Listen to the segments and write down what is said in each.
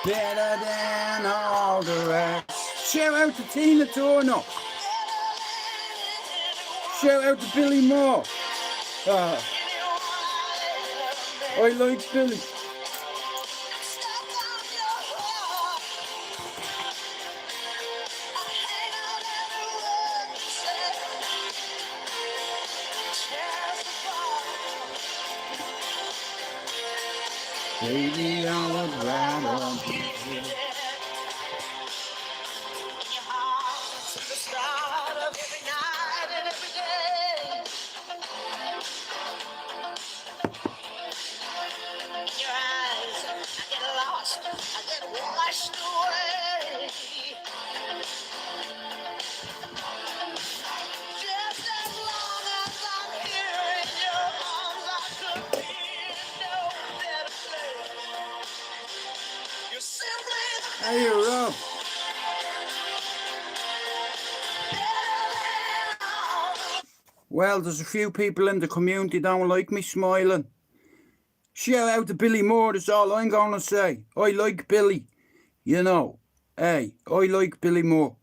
better than all the rest. Shout out to Tina Turner. Shout out to Billy Moore. I like Billy. Baby, I would rather be here. I get washed away. Just as long as I'm here in your arms, I could be in no better place. You're simply the Hey, Rob. Well, there's a few people in the community don't like me smiling. Shout out to Billy Moore, that's all I'm going to say. I like Billy, you know. Hey, I like Billy Moore.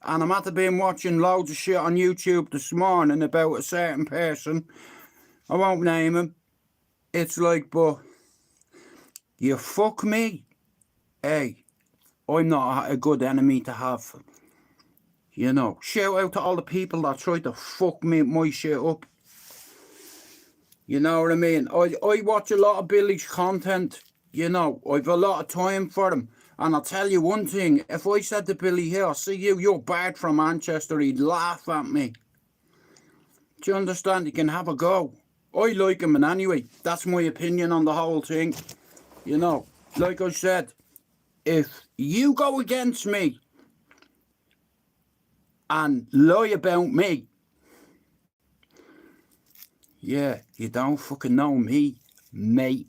And I'm after been watching loads of shit on YouTube this morning about a certain person. I won't name him. It's like, but you fuck me. Hey, I'm not a good enemy to have. You know, shout out to all the people that try to fuck me, my shit up. You know what I mean? I watch a lot of Billy's content. You know, I've a lot of time for him. And I'll tell you one thing. If I said to Billy here, see you, you're bad from Manchester, he'd laugh at me. Do you understand? He can have a go. I like him, and anyway, that's my opinion on the whole thing. You know, like I said, if you go against me and lie about me, yeah, you don't fucking know me, mate.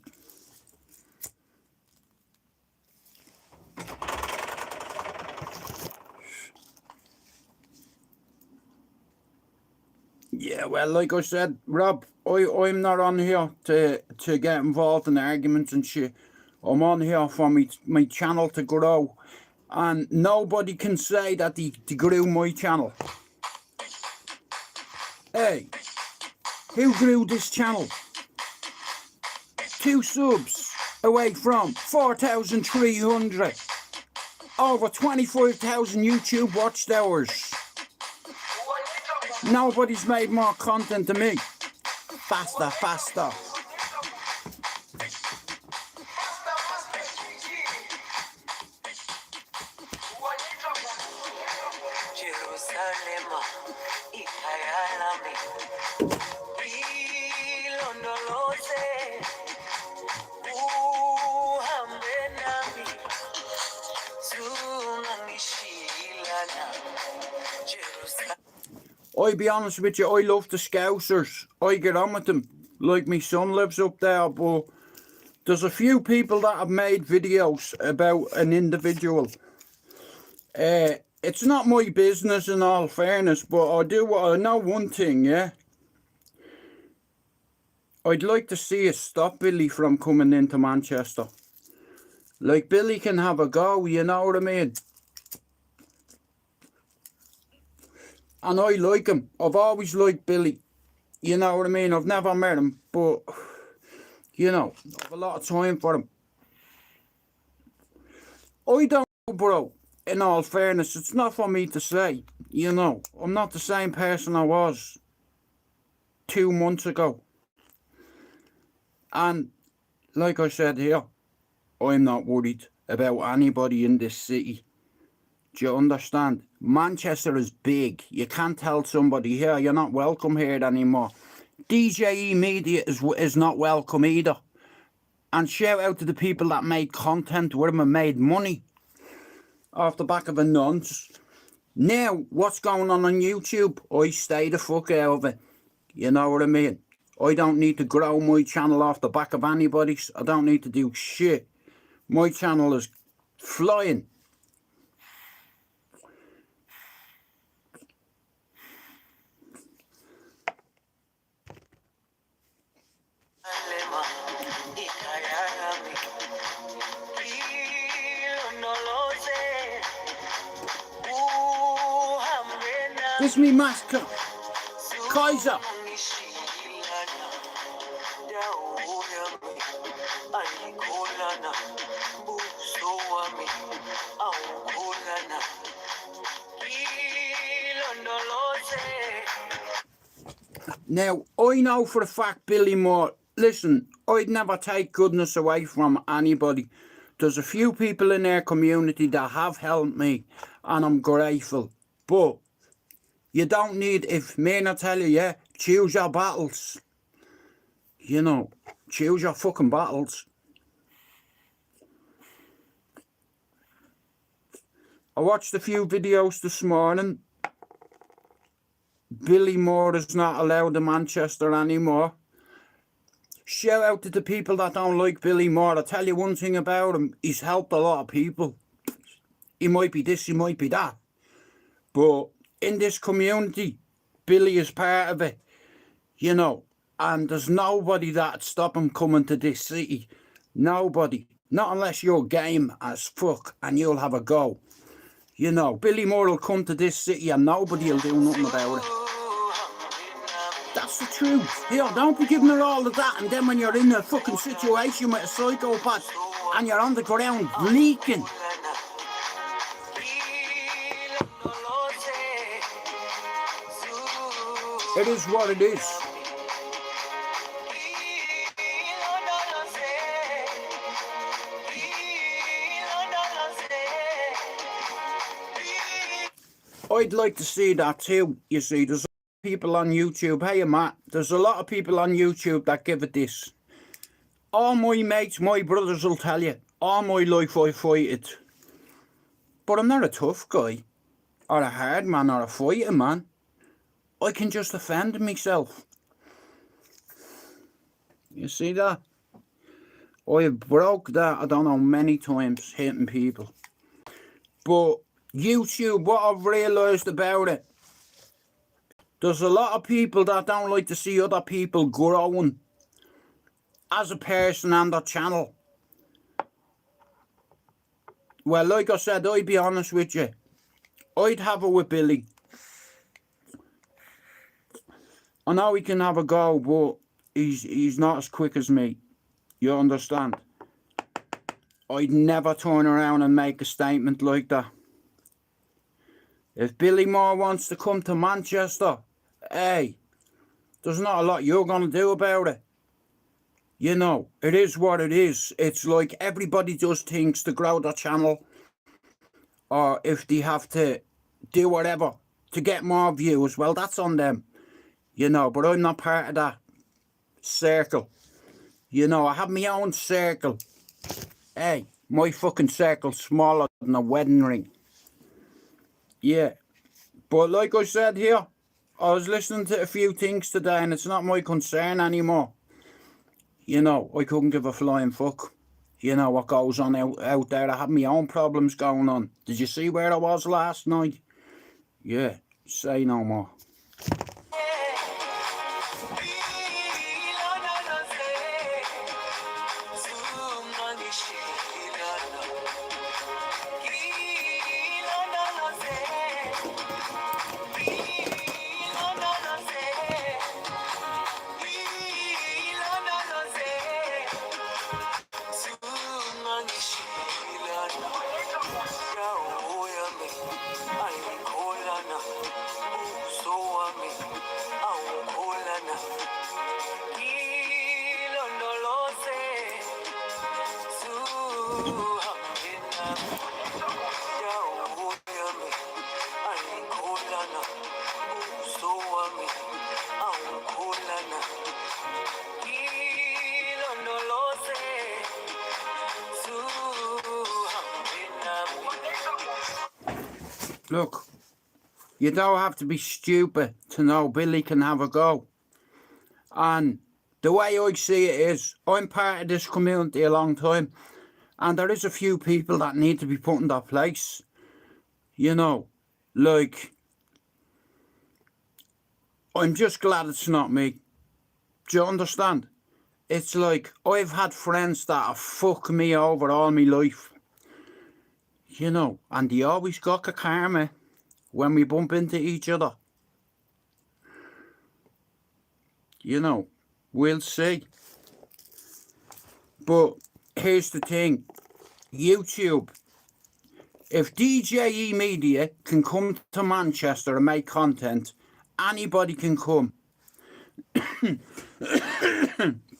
Yeah, well, like I said, Rob, I'm not on here to get involved in arguments and shit. I'm on here for my channel to grow. And nobody can say that they grew my channel. Hey, who grew this channel? 2 subs away from 4,300. Over 25,000 YouTube watch hours. Nobody's made more content than me. Faster, faster. I be honest with you, I love the Scousers. I get on with them. Like my son lives up there, but there's a few people that have made videos about an individual. It's not my business in all fairness, but I know one thing, yeah? I'd like to see us stop Billy from coming into Manchester. Like, Billy can have a go, you know what I mean? And I like him. I've always liked Billy. You know what I mean? I've never met him, but, you know, I have a lot of time for him. I don't know, bro. In all fairness, it's not for me to say. You know, I'm not the same person I was 2 months ago. And, like I said here, I'm not worried about anybody in this city. Do you understand? Manchester is big. You can't tell somebody here you're not welcome here anymore. DJE Media is not welcome either. And shout out to the people that made content with him and made money off the back of a nonce. Now, what's going on YouTube? I stay the fuck out of it. You know what I mean? I don't need to grow my channel off the back of anybody's. I don't need to do shit. My channel is flying. This me master Kaiser. Now, I know for a fact, Billy Moore, listen, I'd never take goodness away from anybody. There's a few people in our community that have helped me, and I'm grateful. But you don't need, if men I tell you, yeah, choose your battles. You know, choose your fucking battles. I watched a few videos this morning. Billy Moore is not allowed in Manchester anymore. Shout out to the people that don't like Billy Moore. I'll tell you one thing about him. He's helped a lot of people. He might be this, he might be that. But in this community, Billy is part of it. You know, and there's nobody that'd stop him coming to this city. Nobody. Not unless you're game as fuck and you'll have a go. You know, Billy Moore will come to this city and nobody will do nothing about it. That's the truth. Here, don't be giving her all of that, and then when you're in a fucking situation with a psychopath and you're on the ground leaking. It is what it is. I'd like to see that too, you see. There's people on YouTube, hey Matt, there's a lot of people on YouTube that give it this. All my mates, my brothers will tell you, all my life I fighted. But I'm not a tough guy, or a hard man, or a fighting man. I can just defend myself. You see that? I have broke that, I don't know, many times, hitting people. But YouTube, what I've realised about it, there's a lot of people that don't like to see other people growing as a person and their channel. Well, like I said, I'd be honest with you. I'd have it with Billy. I know he can have a go, but he's not as quick as me. You understand? I'd never turn around and make a statement like that. If Billy Moore wants to come to Manchester, hey, there's not a lot you're going to do about it. You know, it is what it is. It's like everybody does things to grow their channel, or if they have to do whatever to get more views, well, that's on them. You know, but I'm not part of that circle. You know, I have my own circle. Hey, my fucking circle's smaller than a wedding ring. Yeah, but like I said here, I was listening to a few things today and it's not my concern anymore. You know, I couldn't give a flying fuck. You know what goes on out there. I have my own problems going on. Did you see where I was last night? Yeah, say no more. Look, you don't have to be stupid to know Billy can have a go. And the way I see it is, I'm part of this community a long time, and there is a few people that need to be put in their place. You know, like, I'm just glad it's not me. Do you understand? It's like, I've had friends that have fucked me over all my life. You know, and they always got a karma when we bump into each other. You know, we'll see. But here's the thing. YouTube. If DJE Media can come to Manchester and make content, anybody can come.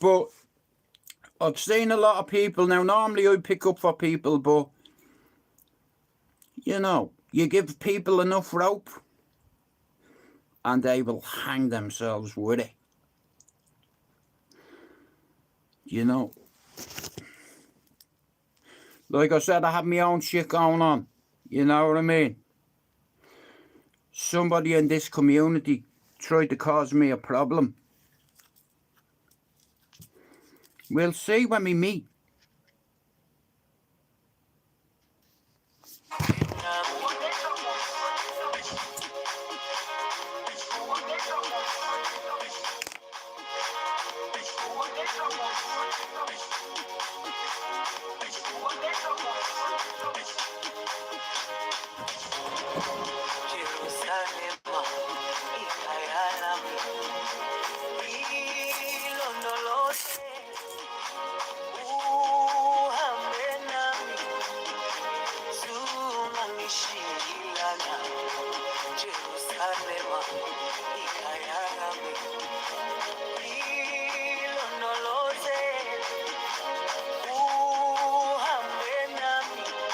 But I've seen a lot of people. Now, normally I pick up for people, but, you know, you give people enough rope and they will hang themselves with it. You know. Like I said, I have my own shit going on. You know what I mean? Somebody in this community tried to cause me a problem. We'll see when we meet.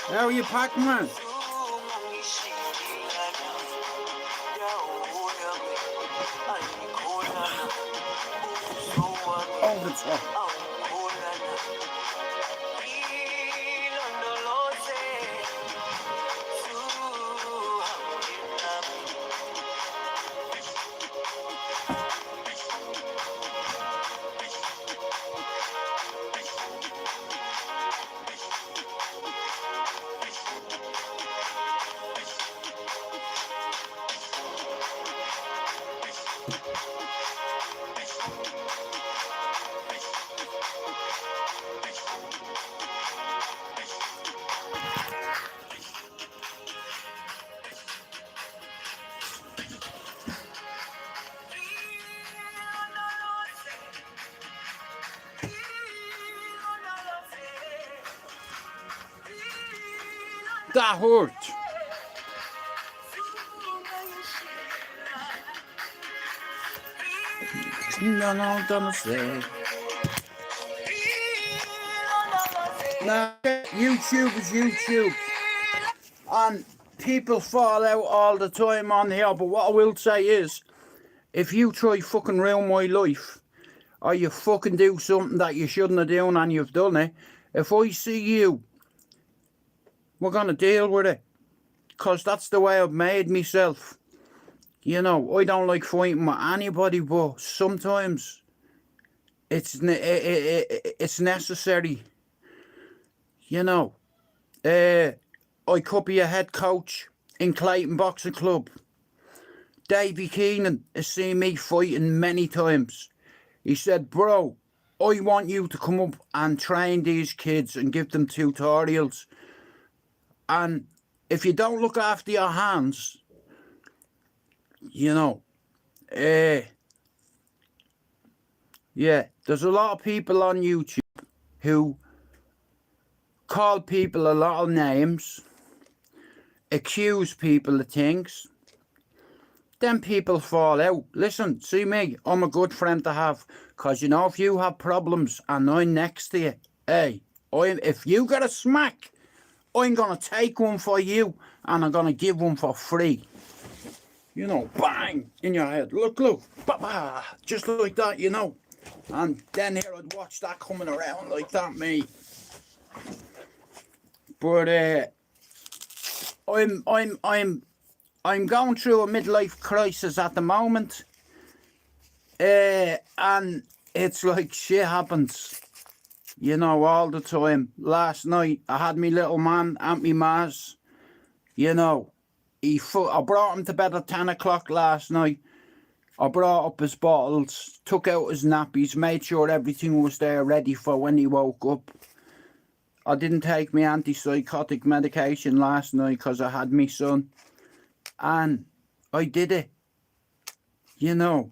How are you, Pac-Man? Over the top. That hurt. Don't say. Now, YouTube is YouTube. And people fall out all the time on here. But what I will say is, if you try fucking ruin my life, or you fucking do something that you shouldn't have done and you've done it, if I see you, we're going to deal with it. Because that's the way I've made myself. You know, I don't like fighting with anybody, but sometimes it's necessary. You know, I could be a head coach in Clayton Boxing Club. Davey Keenan has seen me fighting many times. He said, bro, I want you to come up and train these kids and give them tutorials. And if you don't look after your hands, you know, yeah, there's a lot of people on YouTube who call people a lot of names, accuse people of things, then people fall out. Listen, see me, I'm a good friend to have, because, you know, if you have problems and I'm next to you, hey, if you get a smack, I'm going to take one for you and I'm going to give one for free. You know, bang, in your head. Look, ba-ba, just like that, you know. And then here I'd watch that coming around like that, me. But I'm going through a midlife crisis at the moment. And it's like shit happens. You know, all the time. Last night, I had me little man at me ma's. You know, I brought him to bed at 10 o'clock last night. I brought up his bottles, took out his nappies, made sure everything was there ready for when he woke up. I didn't take my antipsychotic medication last night because I had my son. And I did it. You know.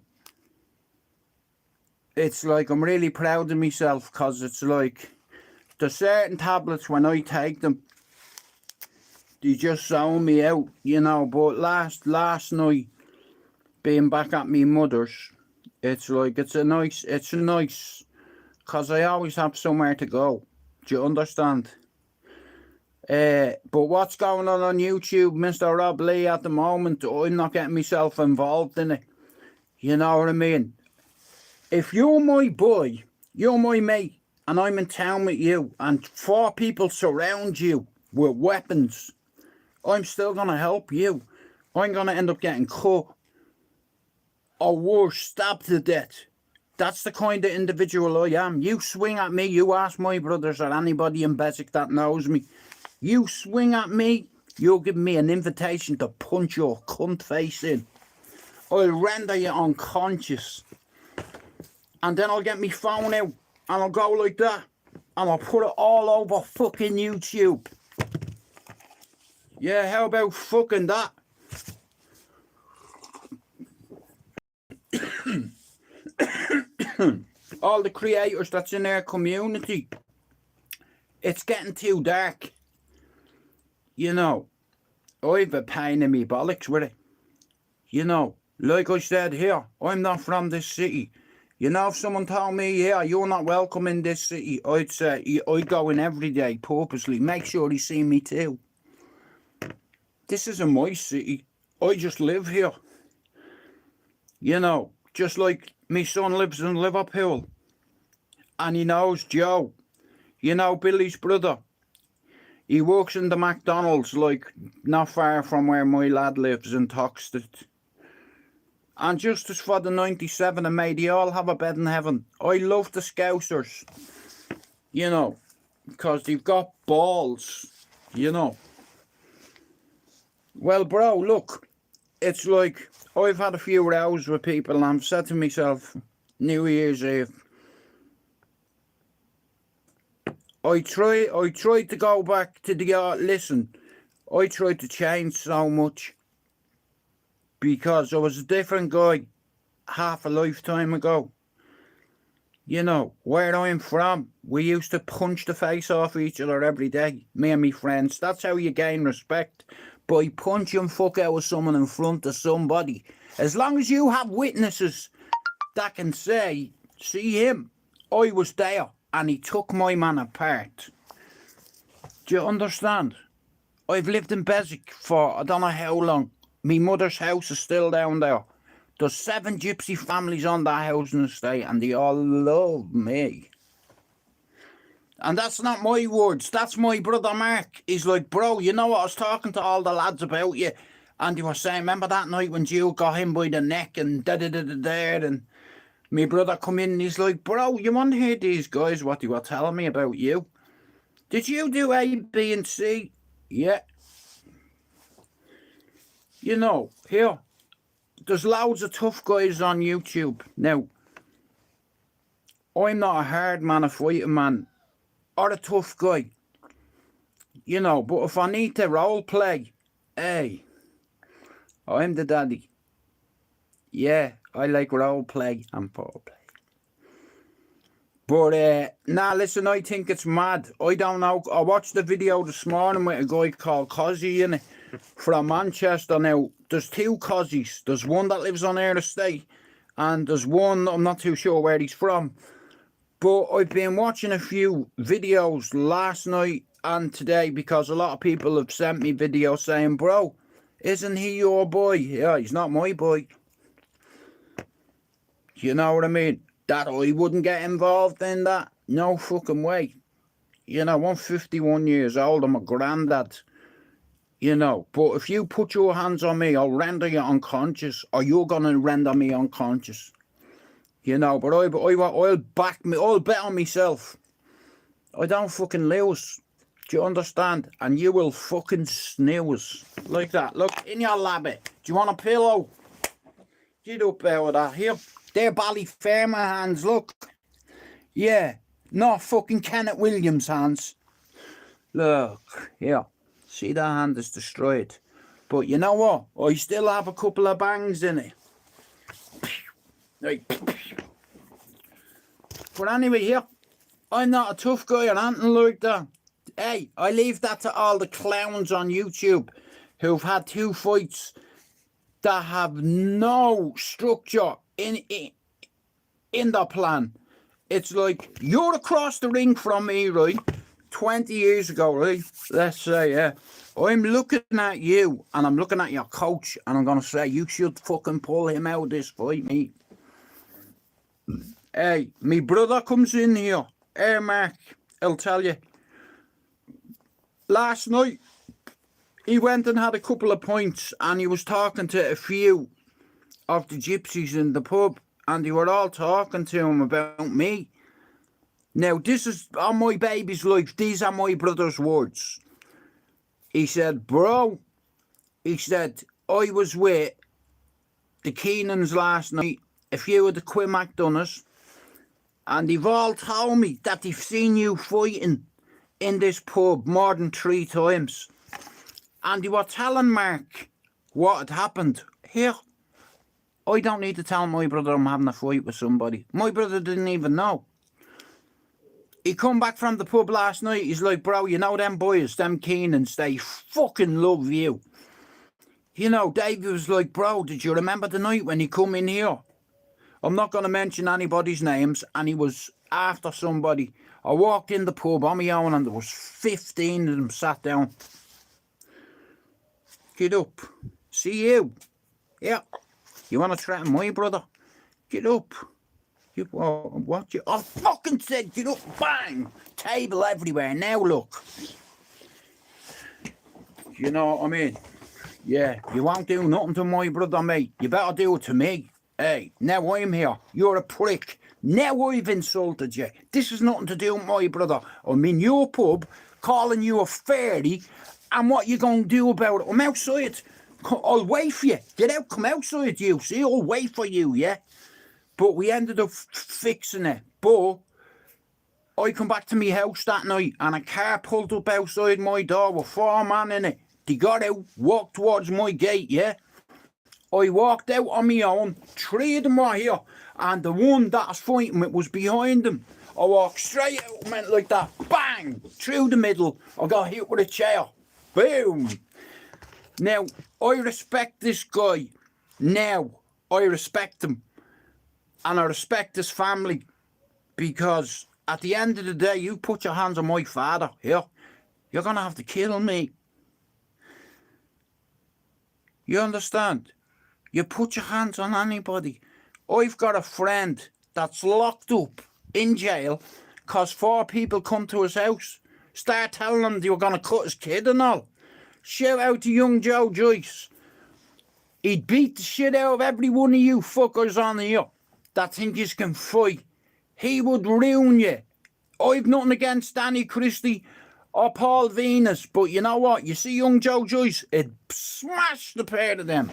it's like I'm really proud of myself, because it's like there's certain tablets when I take them, they just zone me out, you know. But last night, being back at me mother's, it's like it's a nice, because I always have somewhere to go. Do you understand? But what's going on YouTube, Mr. Rob Lee, at the moment, I'm not getting myself involved in it. You know what I mean? If you're my boy, you're my mate, and I'm in town with you, and 4 people surround you with weapons, I'm still going to help you. I'm going to end up getting cut, or worse, stabbed to death. That's the kind of individual I am. You swing at me, you ask my brothers or anybody in Beswick that knows me. You swing at me, you'll give me an invitation to punch your cunt face in. I'll render you unconscious. And then I'll get me phone out and I'll go like that. And I'll put it all over fucking YouTube. Yeah, how about fucking that? All the creators that's in our community, it's getting too dark. You know, I've a pain in me bollocks with it. You know, like I said here, I'm not from this city. You know, if someone told me, yeah, you're not welcome in this city, I'd say, I'd go in every day purposely, make sure they see me too. This isn't my city. I just live here. You know, just like my son lives in Liverpool. And he knows Joe. You know, Billy's brother. He works in the McDonald's, like, not far from where my lad lives in Toxteth. And justice for the 97, and may they all have a bed in heaven. I love the Scousers. You know, because they've got balls. You know. Well, bro, look. It's like, I've had a few rows with people, and I've said to myself, New Year's Eve, I tried to go back to the listen, I tried to change so much because I was a different guy half a lifetime ago. You know, where I'm from, we used to punch the face off each other every day, me and me friends. That's how you gain respect, by punching fuck out of someone in front of somebody. As long as you have witnesses that can say, see him, I was there. And he took my man apart. Do you understand? I've lived in Beswick for I don't know how long. My mother's house is still down there. There's 7 gypsy families on that housing estate, and they all love me. And that's not my words. That's my brother Mark. He's like, bro, you know what? I was talking to all the lads about you, and they were saying, remember that night when Jill got him by the neck and da-da-da-da-da, and my brother come in and he's like, bro, you want to hear these guys what they were telling me about you? Did you do A, B and C? Yeah. You know, here, there's loads of tough guys on YouTube. Now, I'm not a hard man, a fighting man, or a tough guy. You know, but if I need to role play, hey, I'm the daddy. Yeah, I like role play and foreplay. But, nah, listen, I think it's mad. I don't know. I watched the video this morning with a guy called Cozzy in it from Manchester. Now, there's 2 Cozzys. There's one that lives on our estate, and there's one, I'm not too sure where he's from. But I've been watching a few videos last night and today because a lot of people have sent me videos saying, bro, isn't he your boy? Yeah, he's not my boy. You know what I mean? That I wouldn't get involved in that. No fucking way. You know, I'm 51 years old. I'm a granddad. You know, but if you put your hands on me, I'll render you unconscious, or you're going to render me unconscious. You know, but I'll bet on myself. I don't fucking lose. Do you understand? And you will fucking snooze. Like that. Look, in your labbit. Do you want a pillow? Get up there with that. Here. They're Ballyferma hands, look. Yeah, not fucking Kenneth Williams hands. Look, here. See, that hand is destroyed. But you know what? I still have a couple of bangs in it. Like, But anyway, here, I'm not a tough guy or anything like that. Hey, I leave that to all the clowns on YouTube who've had 2 fights that have no structure in their plan. It's like, you're across the ring from me, right? 20 years ago, right? Let's say, yeah. I'm looking at you, and I'm looking at your coach, and I'm going to say, you should fucking pull him out of this fight, mate. Hey, me brother comes in here. Hey, Mark, I'll tell you. Last night, he went and had a couple of pints, and he was talking to a few of the gypsies in the pub, and they were all talking to him about me. Now, this is on my baby's life. These are my brother's words. He said, bro, he said, I was with the Keenans last night, a few of the Quimac Dunners, and they've all told me that they've seen you fighting in this pub more than 3 times. And they were telling Mark what had happened. Here, I don't need to tell my brother I'm having a fight with somebody. My brother didn't even know. He come back from the pub last night. He's like, bro, you know them boys, them Keenans, they fucking love you. You know, Davey was like, bro, did you remember the night when he come in here? I'm not going to mention anybody's names, and he was after somebody. I walked in the pub on my own, and there was 15 of them sat down. Get up. See you. Yeah. You want to threaten my brother? Get up. You what? You? I fucking said, get up, bang! Table everywhere. Now look. You know what I mean? Yeah, you won't do nothing to my brother, mate. You better do it to me. Hey, now I'm here. You're a prick. Now I've insulted you. This has nothing to do with my brother. I'm in your pub, calling you a fairy, and what you gonna do about it? I'm outside. I'll wait for you. Get out, come outside, you. See, I'll wait for you, yeah? But we ended up fixing it. But I come back to my house that night, and a car pulled up outside my door with 4 men in it. They got out, walked towards my gate, yeah? I walked out on my own, 3 of them were here, and the one that I was fighting with was behind them. I walked straight out and went like that, bang, through the middle. I got hit with a chair, boom. Now, I respect this guy. Now, I respect him. And I respect his family, because at the end of the day, you put your hands on my father here, you're going to have to kill me. You understand? You put your hands on anybody. I've got a friend that's locked up in jail because 4 people come to his house, start telling him they were going to cut his kid and all. Shout out to young Joe Joyce. He'd beat the shit out of every one of you fuckers on here that think you can fight. He would ruin you. I've nothing against Danny Christie or Paul Venus, but you know what? You see young Joe Joyce, it'd smash the pair of them.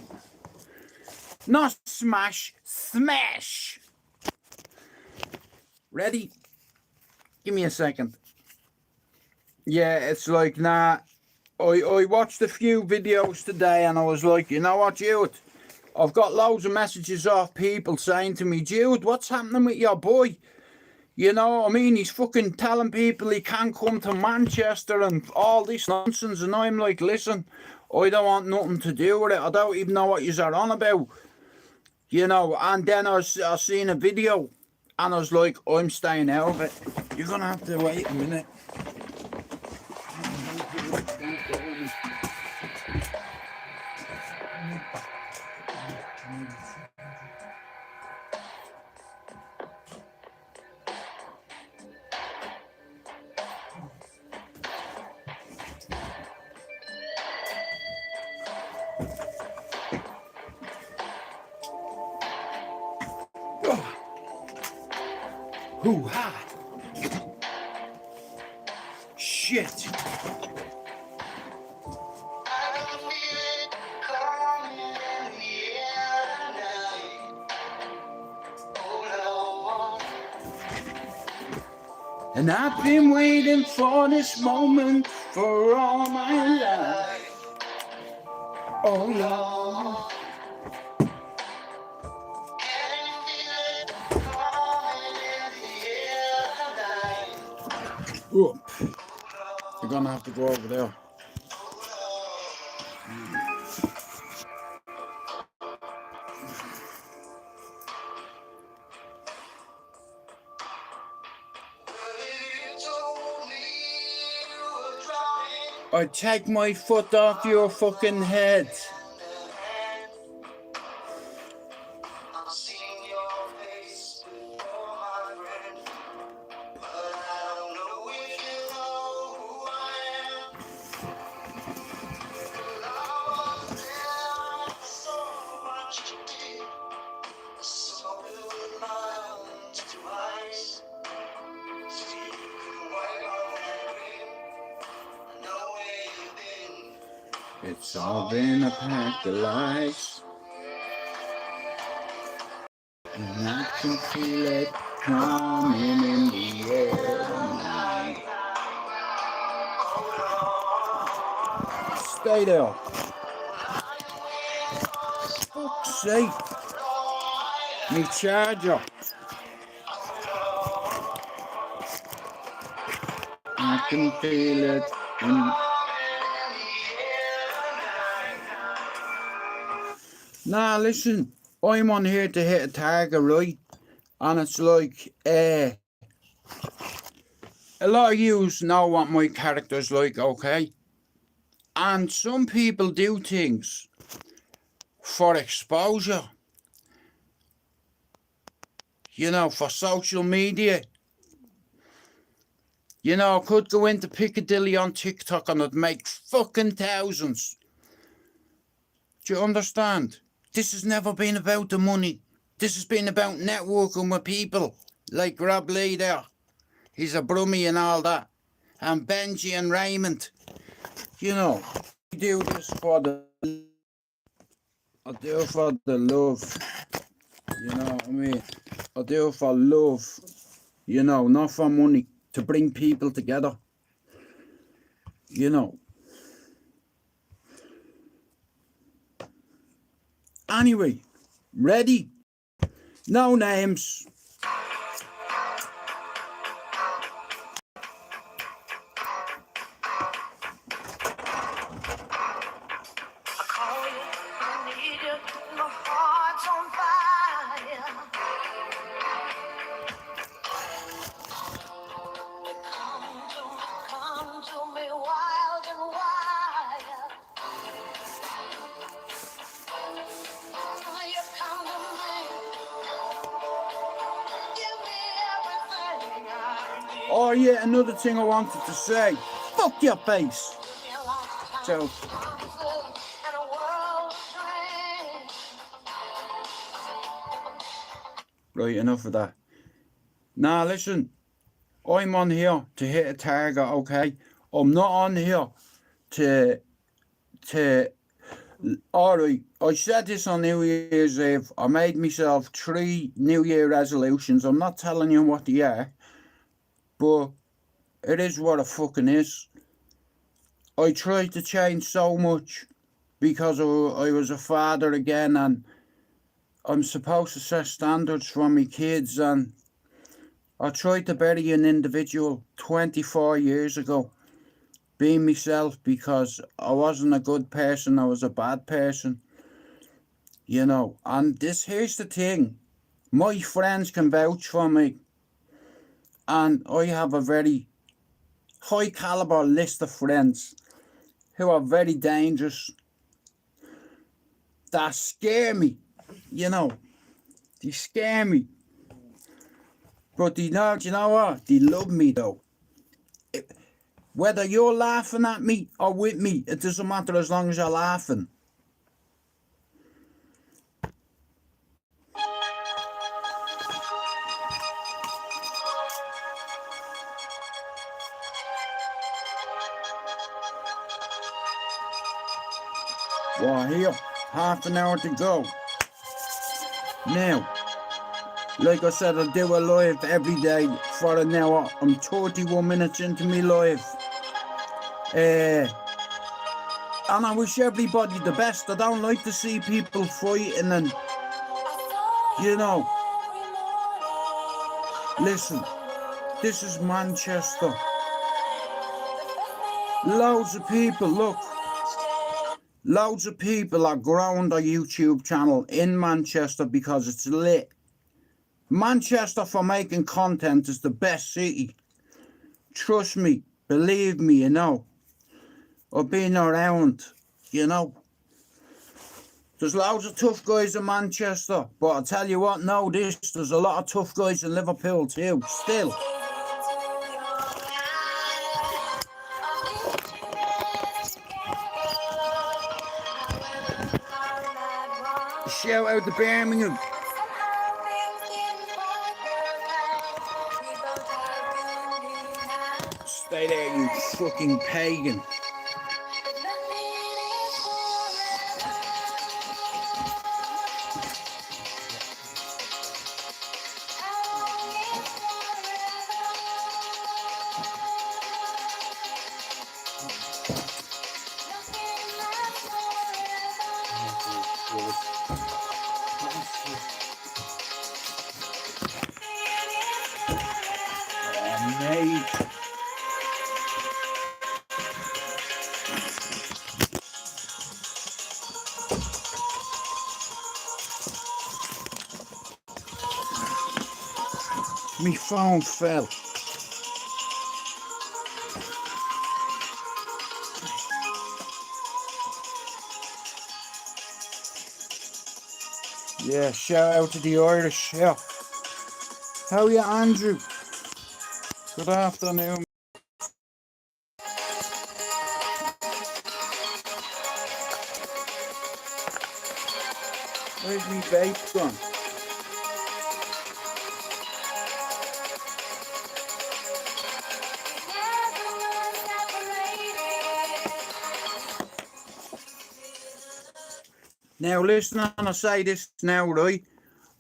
Not smash, smash. Ready? Give me a second. Yeah, it's like, nah. I watched a few videos today, and I was like, you know what, Jude? I've got loads of messages off people saying to me, Jude, what's happening with your boy? You know what I mean? He's fucking telling people he can't come to Manchester and all this nonsense. And I'm like, listen, I don't want nothing to do with it. I don't even know what you're on about. You know, and then I seen a video, and I was like, I'm staying out of it. You're going to have to wait a minute. Hoo-ha! Shit! And I've been waiting for this moment for all my life. Oh Lord. Up. You're gonna have to go over there. I take my foot off your fucking head. I've seen your face before, my friend, but I don't know if you know who I am. But I was there, so much to do. So blue with my own two eyes, so you can wipe out that grin. I know where you've been. It's all been a pack of lies, and I can feel it coming in the air tonight. Stay there. Fuck's sake. Me charger. I can feel it. Nah, listen. I'm on here to hit a target, right? And it's like, a lot of yous know what my character's like, okay? And some people do things for exposure. You know, for social media. You know, I could go into Piccadilly on TikTok and I'd make fucking thousands. Do you understand? This has never been about the money. This has been about networking with people. Like Rob Lee there. He's a brummie and all that. And Benji and Raymond. You know, I do this for the... I do it for the love. You know what I mean? I do it for love. You know, not for money. To bring people together. You know. Anyway, ready? No names. Oh yeah, another thing I wanted to say. Fuck your face. So. Right, enough of that. Now listen, I'm on here to hit a target, okay? I'm not on here to alright, I said this on New Year's Eve. I made myself 3 New Year resolutions. I'm not telling you what they are, but it is what it fucking is. I tried to change so much because I was a father again, and I'm supposed to set standards for my kids, and I tried to bury an individual 24 years ago, being myself, because I wasn't a good person, I was a bad person, you know. And here's the thing, my friends can vouch for me, and I have a very high caliber list of friends who are very dangerous, that scare me, you know. They scare me. But do you know what? They love me though. Whether you're laughing at me or with me, it doesn't matter as long as you're laughing. Well, here, half an hour to go. Now, like I said, I do a live every day for an hour. I'm 31 minutes into me live. And I wish everybody the best. I don't like to see people fighting and, you know. Listen, this is Manchester. Loads of people, look. Loads of people are growing their YouTube channel in Manchester because it's lit. Manchester for making content is the best city. Trust me, believe me, you know. I've been around, you know. There's loads of tough guys in Manchester, but I'll tell you what, know this, there's a lot of tough guys in Liverpool too, still. Shout out to Birmingham. Stay there, you fucking pagan. Mate. My phone fell. Yeah, shout out to the Irish. Yeah. How are you, Andrew? Good afternoon. Where's my vape gone? Now listen, and I say this now, right?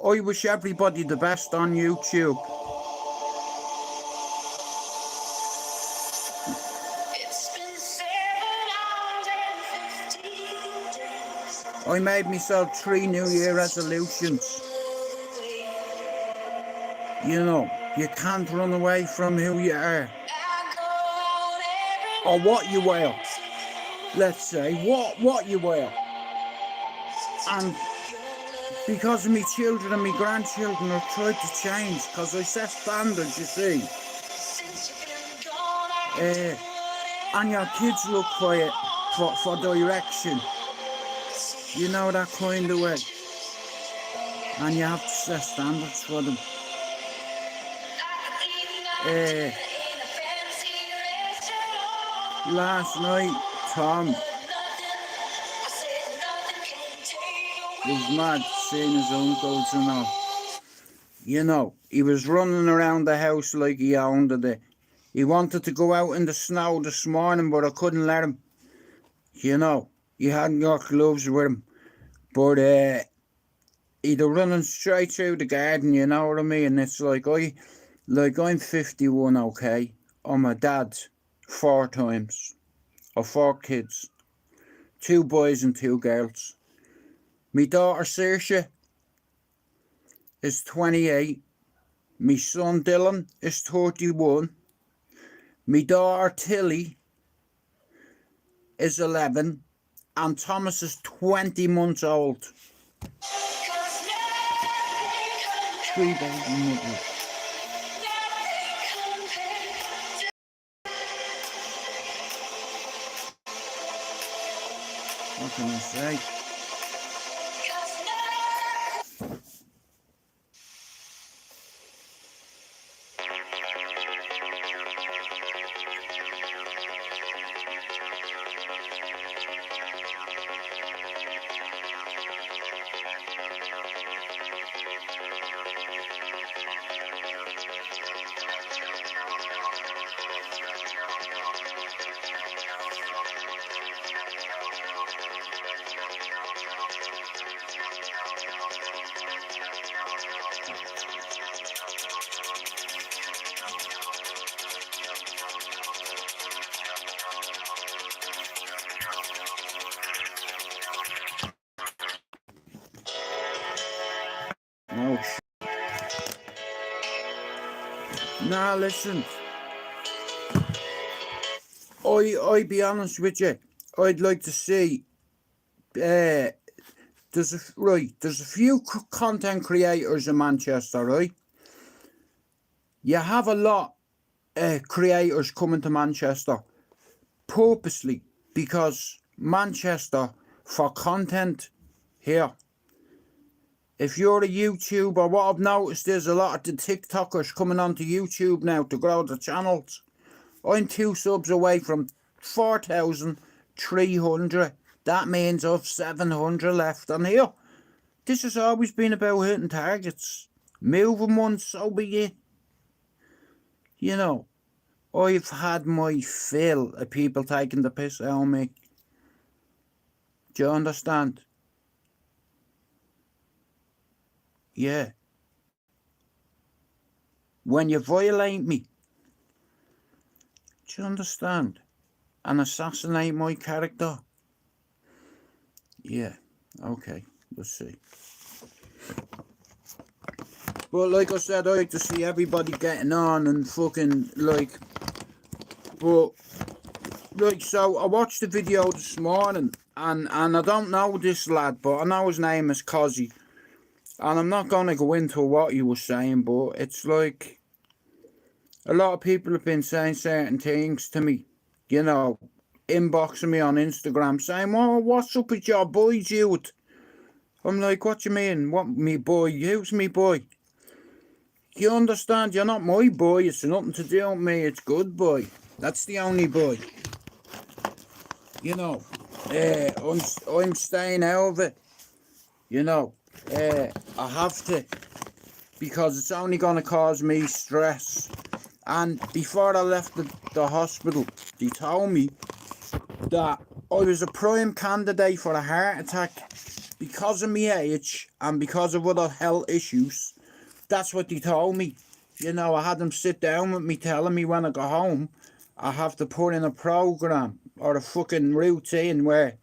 I wish everybody the best on YouTube. I made myself 3 New Year resolutions. You know, you can't run away from who you are. Or what you wear. Let's say, what you wear. And because of me children and me grandchildren, I've tried to change, because I set standards, you see. And your kids look for it, for direction. You know, that kind of way. And you have to set standards for them. Last night, Tom was mad seeing his uncles and all. You know, he was running around the house like he owned it. He wanted to go out in the snow this morning, but I couldn't let him. You know, he hadn't got gloves with him. But he'd running straight through the garden, you know what I mean? It's like I'm 51, okay? I'm a dad 4 times. Of 4 kids. 2 boys and 2 girls. My daughter Saoirse is 28. My son Dylan is 31. My daughter Tilly is 11. And Thomas is 20 months old. 3 baby mothers. What can I say? No. Now listen. I be honest with you, I'd like to see, there's a few content creators in Manchester, right? You have a lot creators coming to Manchester purposely because Manchester for content here. If you're a YouTuber, what I've noticed is a lot of the TikTokers coming onto YouTube now to grow their channels. I'm 2 subs away from 4,300. That means I've 700 left on here. This has always been about hitting targets. Moving one, so be it. You know, I've had my fill of people taking the piss out of me. Do you understand? Yeah. When you violate me, do you understand? And assassinate my character. Yeah, okay, let's see. But like I said, I like to see everybody getting on and fucking like, but like, so I watched the video this morning and I don't know this lad, but I know his name is Cozzy. And I'm not going to go into what he was saying, but it's like, a lot of people have been saying certain things to me, you know, inboxing me on Instagram saying, well, what's up with your boy, Jude? I'm like, what do you mean? What, me boy? Who's me boy? You understand? You're not my boy. It's nothing to do with me. It's good boy. That's the only boy. You know, I'm staying out of it. You know, I have to, because it's only going to cause me stress. And before I left the hospital, they told me that I was a prime candidate for a heart attack because of my age and because of other health issues. That's what they told me. You know, I had them sit down with me telling me when I go home, I have to put in a program or a fucking routine where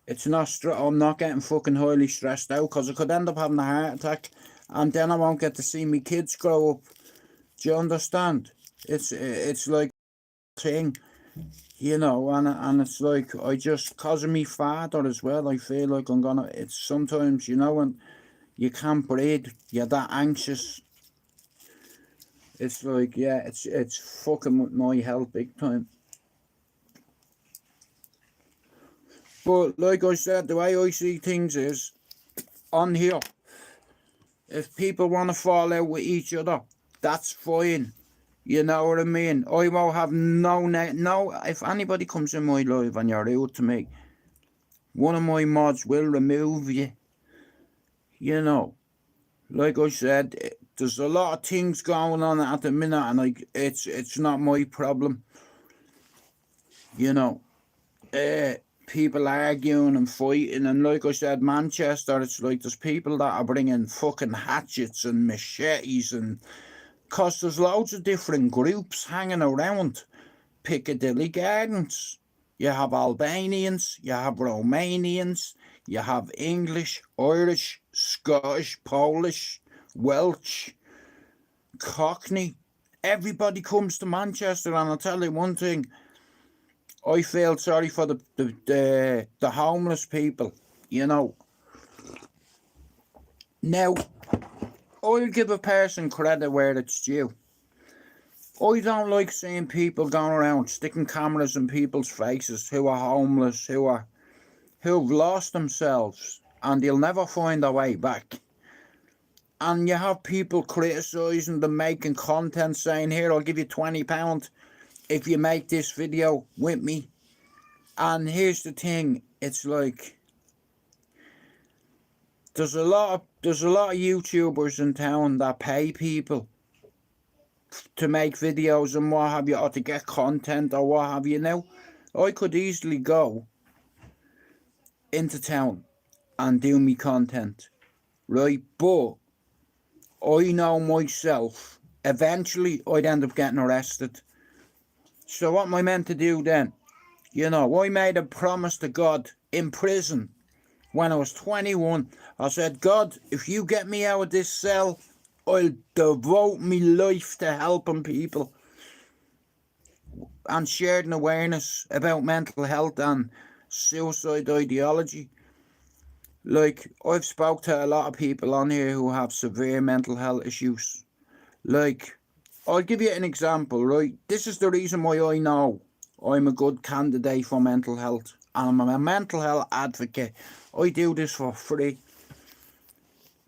it's not I'm not getting fucking highly stressed out, because I could end up having a heart attack and then I won't get to see me kids grow up. Do you understand? It's like a thing, you know, and it's like, I just, cause of me father as well, I feel like I'm gonna, it's sometimes, you know, when you can't breathe, you're that anxious. It's like, yeah, it's fucking with my health big time. But like I said, the way I see things is, on here, if people want to fall out with each other, that's fine. You know what I mean? I won't have no, if anybody comes in my life and you're rude to me, one of my mods will remove you. You know, like I said, there's a lot of things going on at the minute, and like, it's not my problem. You know, people arguing and fighting, and like I said, Manchester, it's like there's people that are bringing fucking hatchets and machetes, and because there's loads of different groups hanging around Piccadilly Gardens. You have Albanians, you have Romanians, you have English, Irish, Scottish, Polish, Welsh, Cockney. Everybody comes to Manchester, and I'll tell you one thing, I feel sorry for the homeless people, you know. Now, I'll give a person credit where it's due. I don't like seeing people going around sticking cameras in people's faces who are homeless, who've lost themselves, and they'll never find their way back. And you have people criticising them, making content saying, here, I'll give you £20 if you make this video with me. And here's the thing, it's like, there's a lot of YouTubers in town that pay people to make videos and what have you, or to get content or what have you. Now, I could easily go into town and do me content, right? But I know myself, eventually I'd end up getting arrested. So what am I meant to do then? You know, I made a promise to God in prison when I was 21. I said, God, if you get me out of this cell, I'll devote my life to helping people. and shared an awareness about mental health and suicide ideology. Like, I've spoke to a lot of people on here who have severe mental health issues. Like, I'll give you an example, right? This is the reason why I know I'm a good candidate for mental health. And I'm a mental health advocate. I do this for free.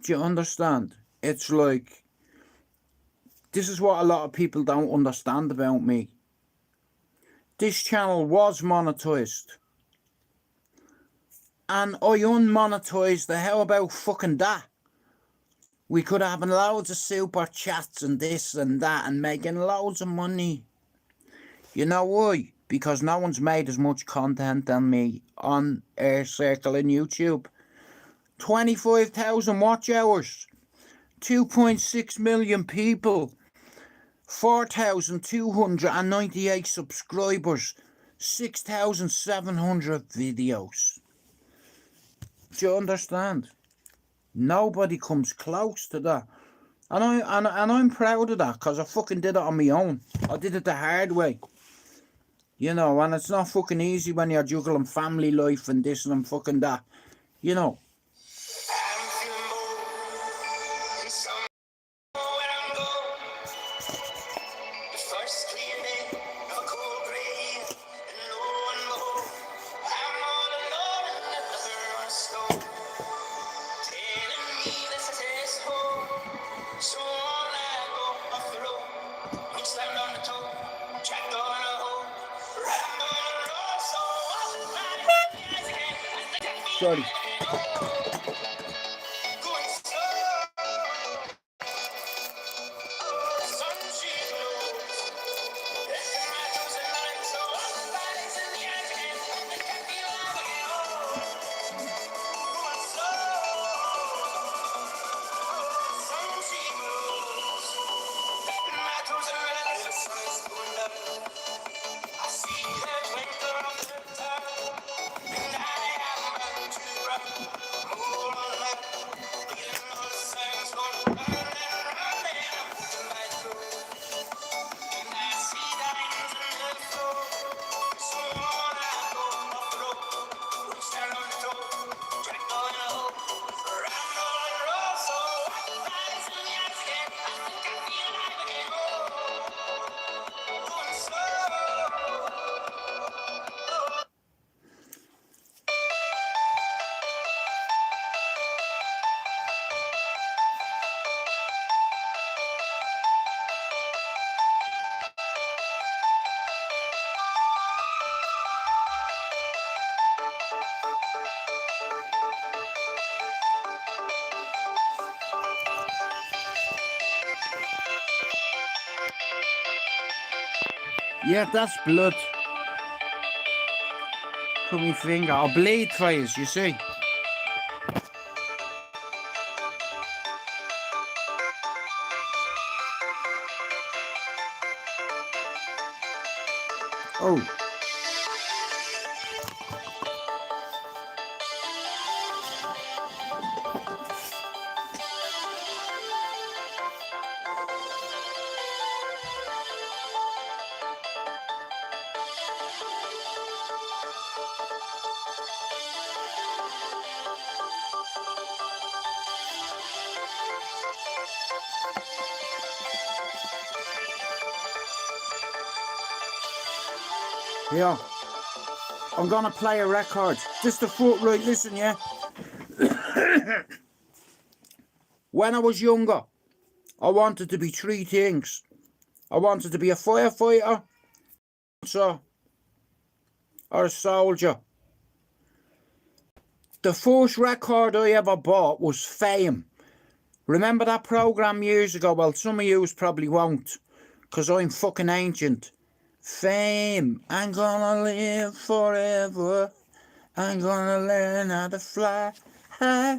Do you understand? It's like, this is what a lot of people don't understand about me. This channel was monetized. And I unmonetized the hell about fucking that. We could have loads of super chats and this and that and making loads of money. You know why? Because no one's made as much content than me on Air Circle and YouTube. 25,000 watch hours. 2.6 million people. 4,298 subscribers. 6,700 videos. Do you understand? Nobody comes close to that. And I'm proud of that, because I fucking did it on my own. I did it the hard way. You know, and it's not fucking easy when you're juggling family life and this and fucking that. You know. Sorry. Yeah, that's blood. Put my finger. I'll bleed for you see. Oh. Yeah. I'm gonna play a record. Just a foot, right, listen, yeah? When I was younger, I wanted to be three things. I wanted to be a firefighter, or a soldier. The first record I ever bought was Fame. Remember that program years ago? Well, some of you probably won't, because I'm fucking ancient. Fame, I'm gonna live forever. I'm gonna learn how to fly high.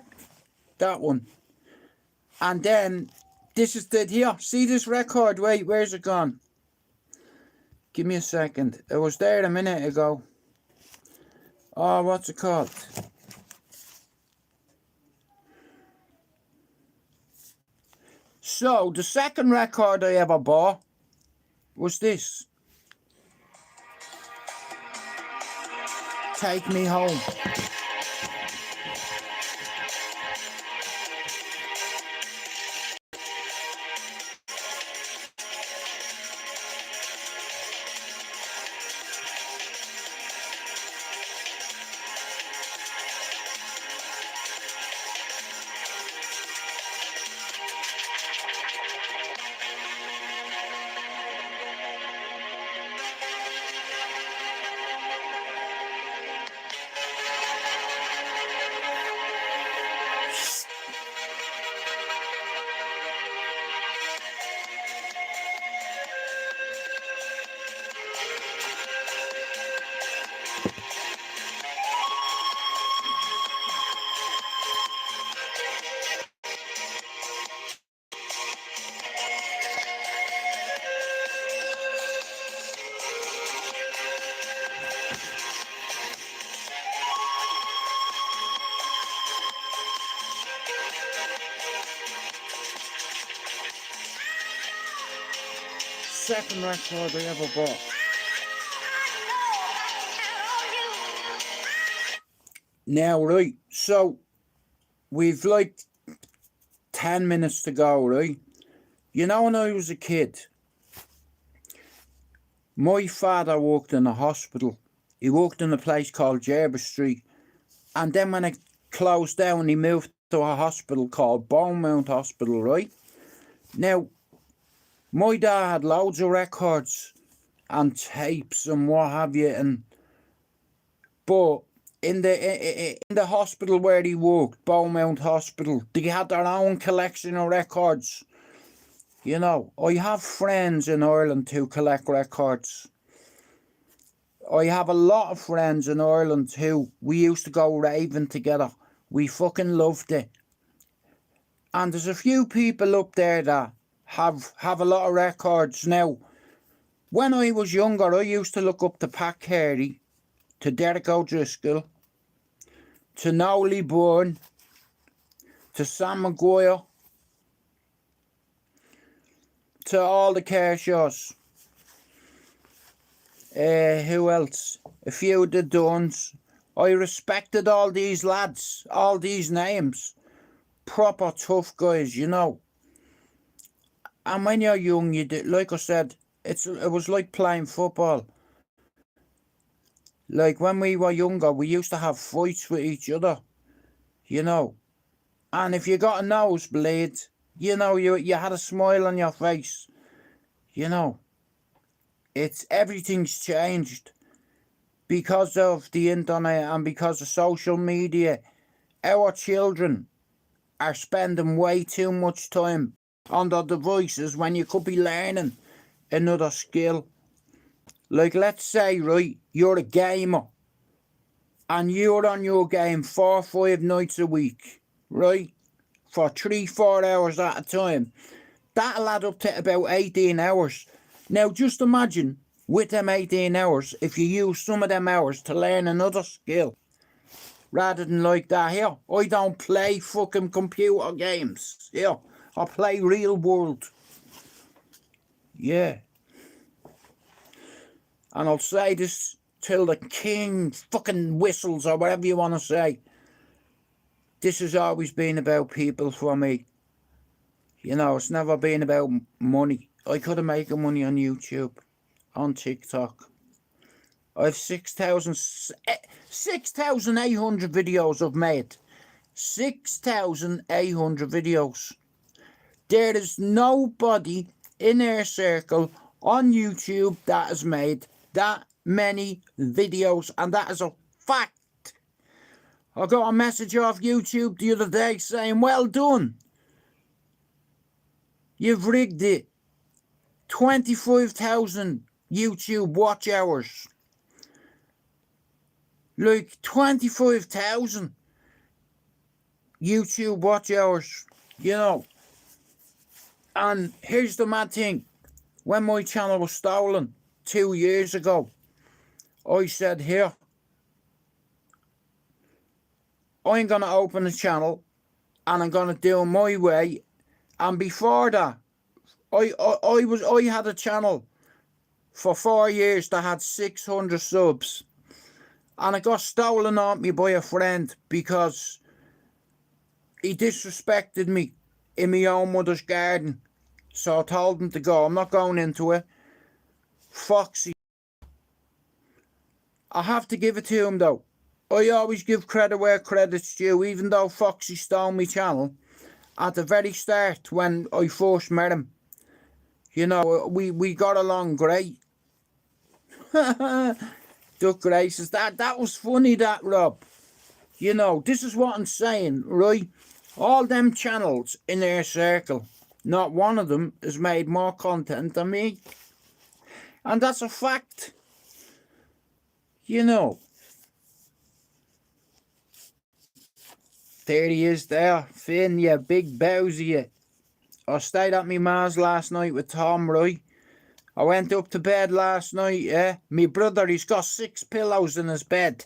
That one. And then, this is the, here, see this record? Wait, where's it gone? Give me a second. It was there a minute ago. Oh, what's it called? So, the second record I ever bought was this. take me home. Second record I ever bought. Now, right, so we've like 10 minutes to go, right? You know, when I was a kid, my father worked in a hospital. He worked in a place called Jervis Street. And then when it closed down, he moved to a hospital called Beaumont Hospital, right? Now, my dad had loads of records and tapes and what have you, but in the hospital where he worked, Beaumont Hospital, they had their own collection of records. You know, I have friends in Ireland who collect records. I have a lot of friends in Ireland who we used to go raving together. We fucking loved it. And there's a few people up there that have a lot of records. Now, when I was younger, I used to look up to Pat Carey, to Derek O'Driscoll, to Nolly Bourne, to Sam Maguire, to all the Kershaws. Who else? A few of the Duns. I respected all these lads, all these names. Proper tough guys, you know. And when you're young, you do, like I said, it was like playing football. Like when we were younger, we used to have fights with each other, you know. And if you got a nosebleed, you know, you had a smile on your face, you know. Everything's changed because of the internet and because of social media. Our children are spending way too much time on their devices when you could be learning another skill. Like, let's say, right, you're a gamer and you're on your game 4 or 5 nights a week, right, for 3-4 hours at a time. That'll add up to about 18 hours. Now, just imagine, with them 18 hours, if you use some of them hours to learn another skill, rather than like that. Here, I don't play fucking computer games. Here, I play real world. Yeah. And I'll say this till the king fucking whistles, or whatever you want to say. This has always been about people for me. You know, it's never been about money. I could have made money on YouTube, on TikTok. I have 6,800 videos I've made. 6,800 videos. There is nobody in our circle on YouTube that has made that many videos, and that is a fact. I got a message off YouTube the other day saying, well done. You've rigged it. 25,000 YouTube watch hours. Like 25,000 YouTube watch hours, you know. And here's the mad thing. When my channel was stolen 2 years ago, I said, here, I'm going to open a channel and I'm going to do it my way. And before that, I had a channel for 4 years that had 600 subs. And it got stolen off me by a friend because he disrespected me in my own mother's garden. So I told him to go. I'm not going into it. Foxy. I have to give it to him though. I always give credit where credit's due, even though Foxy stole my channel at the very start when I first met him. You know, we got along great. Duck graces. That was funny, that, Rob. You know, this is what I'm saying, right? All them channels in their circle, not one of them has made more content than me. And that's a fact. You know. There he is there. Finn, you big bowsy, you. I stayed at my ma's last night with Tom, right? I went up to bed last night, yeah? My brother, he's got 6 pillows in his bed.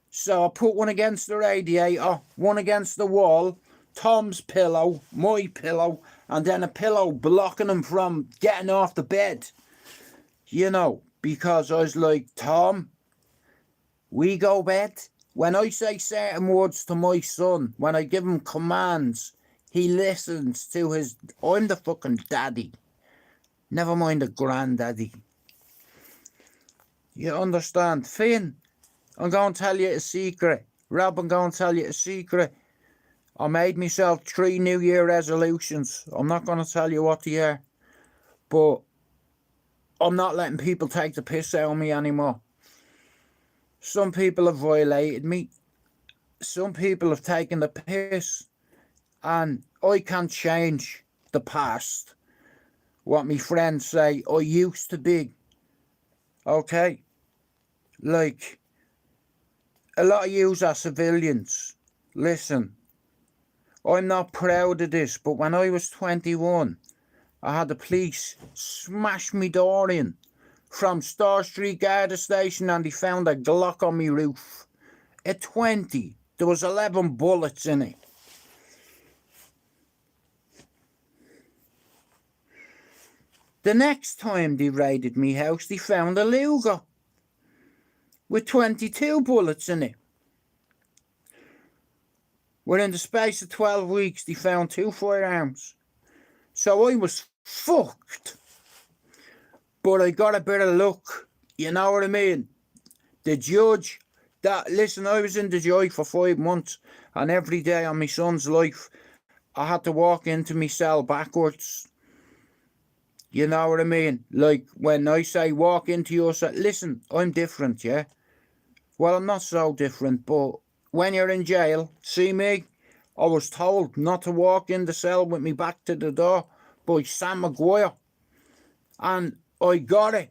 So I put one against the radiator, one against the wall, Tom's pillow, my pillow, and then a pillow blocking him from getting off the bed. You know, because I was like, Tom, we go bed. When I say certain words to my son, when I give him commands, he listens to his... I'm the fucking daddy. Never mind the granddaddy. You understand? Finn, I'm going to tell you a secret. Rob, I'm going to tell you a secret. I made myself 3 New Year resolutions. I'm not going to tell you what they are. But I'm not letting people take the piss out of me anymore. Some people have violated me. Some people have taken the piss. And I can't change the past. What my friends say I used to be. Okay? Like, a lot of yous are civilians. Listen, I'm not proud of this, but when I was 21, I had the police smash me door in from Star Street Garda Station and they found a Glock on me roof. At 20, there was 11 bullets in it. The next time they raided me house, they found a Luger with 22 bullets in it. Within the space of 12 weeks, they found 2 firearms. So I was fucked. But I got a bit of luck. You know what I mean? The judge, listen, I was in the jail for 5 months. And every day on my son's life, I had to walk into my cell backwards. You know what I mean? Like, when I say walk into your cell, listen, I'm different, yeah? Well, I'm not so different, but when you're in jail, see me, I was told not to walk in the cell with me back to the door by Sam Maguire. And I got it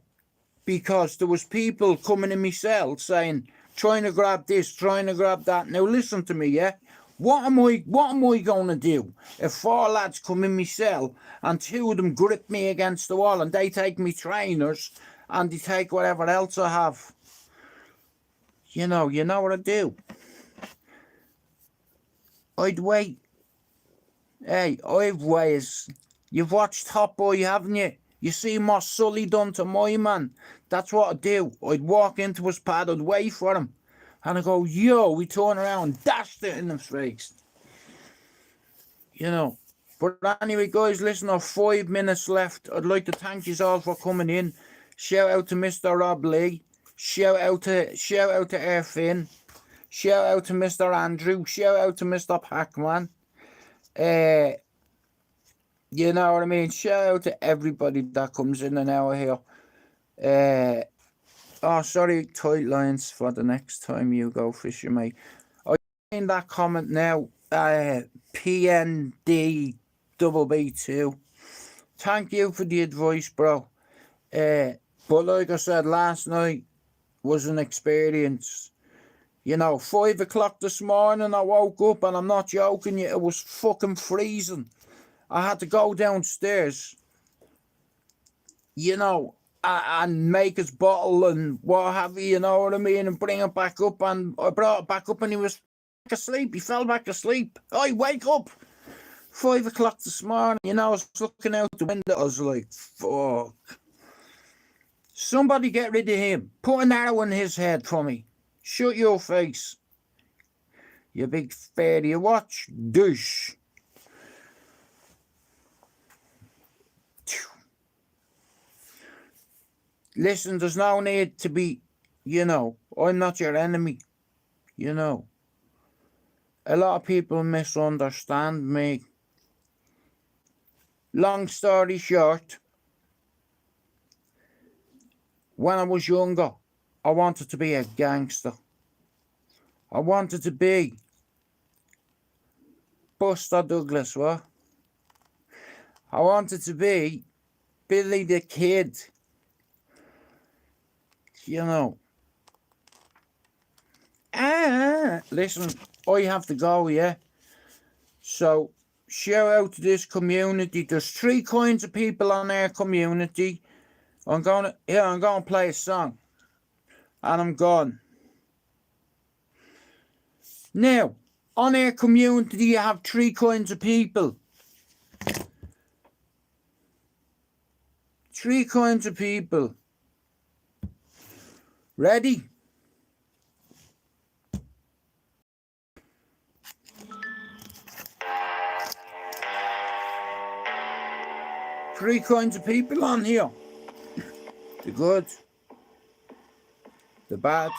because there was people coming in my cell saying, trying to grab this, trying to grab that. Now listen to me, yeah? What am I going to do if 4 lads come in my cell and 2 of them grip me against the wall and they take me trainers and they take whatever else I have? You know what I do? I'd wait. Hey, I've ways. You've watched Top Boy, haven't you? You see what Sully done to my man. That's what I'd do. I'd walk into his pad, I'd wait for him. And I go, yo, we turn around and dashed it in the face. You know. But anyway, guys, listen, I've 5 minutes left. I'd like to thank you all for coming in. Shout out to Mr. Rob Lee. Shout out to Air Finn. Shout out to Mr. Andrew. Shout out to Mr. Pac-Man. You know what I mean? Shout out to everybody that comes in and out here. Oh, sorry, tight lines for the next time you go fishing, mate. I in that comment now. PNDBB2. Thank you for the advice, bro. But like I said, last night was an experience. You know, 5 o'clock this morning, I woke up, and I'm not joking you, it was fucking freezing. I had to go downstairs, you know, and make his bottle and what have you know what I mean, and bring it back up, and I brought it back up and he was back asleep. He fell back asleep. I wake up 5 o'clock this morning, you know, I was looking out the window, I was like, fuck. Somebody get rid of him. Put an arrow in his head for me. Shut your face. You big fairy watch douche. Listen, there's no need to be, I'm not your enemy, A lot of people misunderstand me. Long story short, when I was younger, I wanted to be a gangster. I wanted to be Buster Douglas, what? I wanted to be Billy the Kid. Listen, I have to go, yeah? So, shout out to this community. There's 3 kinds of people on our community. I'm gonna play a song. And I'm gone. Now, on our community, you have 3 kinds of people. 3 kinds of people. Ready? Three kinds of people on here. The good, the bad,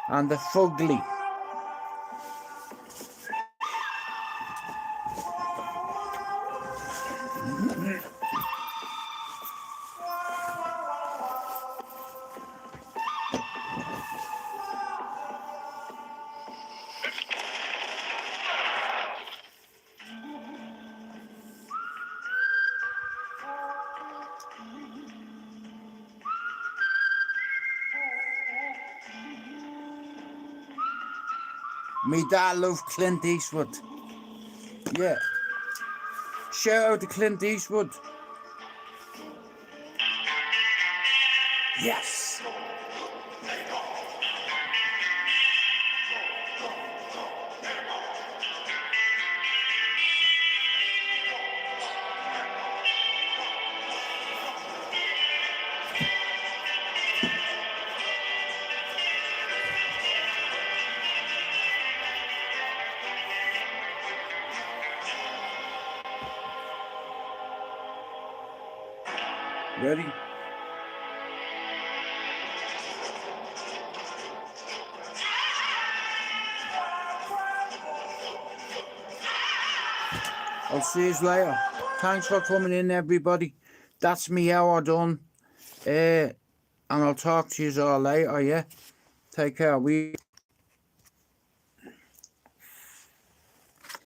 and the fugly. Me dad loved Clint Eastwood. Yeah. Shout out to Clint Eastwood. Yes. Ready? I'll see you later. Thanks for coming in, everybody. That's me hour done. And I'll talk to you all later, yeah? Take care.